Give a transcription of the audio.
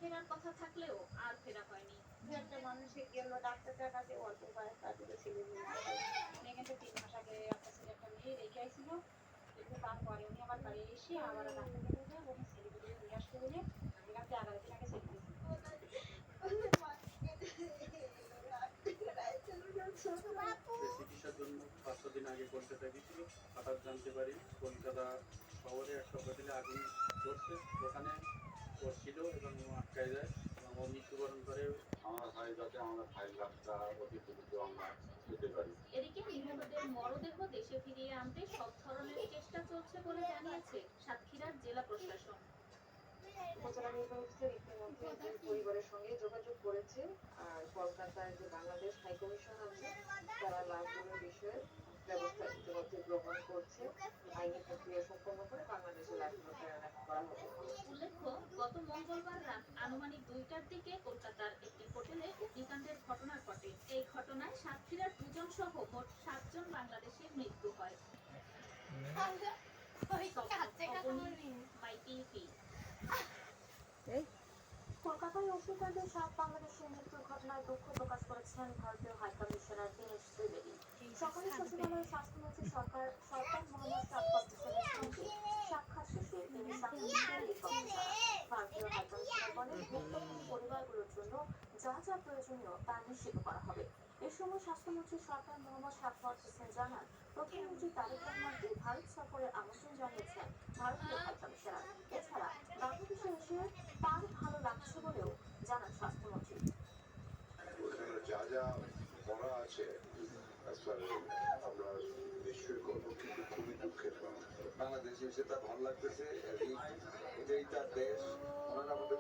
ফেরার কথা থাকলেও আর ফেরা হয়নি। একটা মানুষে গেল ডাক্তারটার কাছে অল্প বয়স তার দুটো ছেলে মেয়ে আছে। উনি কিন্তু ৩ মাস আগে আপনার ছেলে একটা মেয়ে রেখে আইছিল। কিন্তু তারপরে উনি আবার বাড়ি এসে আবার ডাক্তারকে বলে উনি ছেলেকে নিয়ে আসতে বলে এখান থেকে ১১ দিন আগে ছেড়ে দিয়েছে। সে চিকিৎসার জন্য ৫-৬ দিন আগে কলকাতা গিয়েছিল। হঠাৎ জানতে পারি কলকাতা শহরে একটা হোটেলে আগুন ধরছে। ওখানে ও ছিল এবং ও আটকায় যায় এবং ও মৃত্যুবরণ করে। আমার হয় যাতে আমরা 5 লাখ টাকা অতি দ্রুত আমরা পেতে পারি। এদিকে নিহতদের মরদেহ দেশে ফিরিয়ে আনতে সব ধরনের চেষ্টা চলছে বলে জানিয়েছে সাতক্ষীরার জেলা প্রশাসন। উপজেলা নির্বাহী অফিসার ইতিমধ্যে দুই পরিবারের সঙ্গে যোগাযোগ করেছে। আর কলকাতায় যে বাংলাদেশ হাই কমিশন আছে তারা লাভজনের বিষয়ে ব্যবস্থা ইতিমধ্যে গ্রহণ করছে। আইনি প্রক্রিয়া সম্পন্ন করে বাংলাদেশে লাভজন প্রেরণ করা হবে। উল্লেখ্য, গত মঙ্গলবার রাত আনুমানিক ২টার দিকে কলকাতার একটি হোটেলে অগ্নিকাণ্ডের ঘটনা ঘটে। এই ঘটনায় সাতক্ষীরার ২ জন সহ মোট ৭ জন বাংলাদেশির মৃত্যু হয়। কলকাতায় অগ্নিকাণ্ডে ৭ বাংলাদেশের মৃত্যুর ঘটনায় দুঃখ প্রকাশ করেছেন ভারতীয় হাইকমিশনার দীনেশ ত্রিবেদী। সকালে সচিবালয়ে স্বাস্থ্যমন্ত্রী সরকার মোহাম্মদ শাফকাত হোসেনের সঙ্গে সাক্ষাৎ শেষে তিনি সাংবাদিকদের এই কথা জানান। ভারতীয় হাইকমিশনার বলেন, ভুক্তভোগী পরিবারগুলোর জন্য যা যা প্রয়োজনীয় তা নিশ্চিত করা হবে। এ সময় স্বাস্থ্যমন্ত্রী সরকার মোহাম্মদ শাফকাত হোসেন জানান, প্রধানমন্ত্রী তারেক রহমানকে ভারত সফরের আমন্ত্রণ জানিয়েছেন ভারতীয় হাইকমিশনার। এছাড়া বাংলাদেশে এসে তার ভালো লাগছে বলেও জানান স্বাস্থ্যমন্ত্রী। ওখানে যা যা করা আছে আমরা নিশ্চয়ই করবো, কিন্তু খুবই দুঃখের কথা বাংলাদেশে এসে তার ভালো লাগতেছে। এটাই তার দেশ। ওনারা আমাদের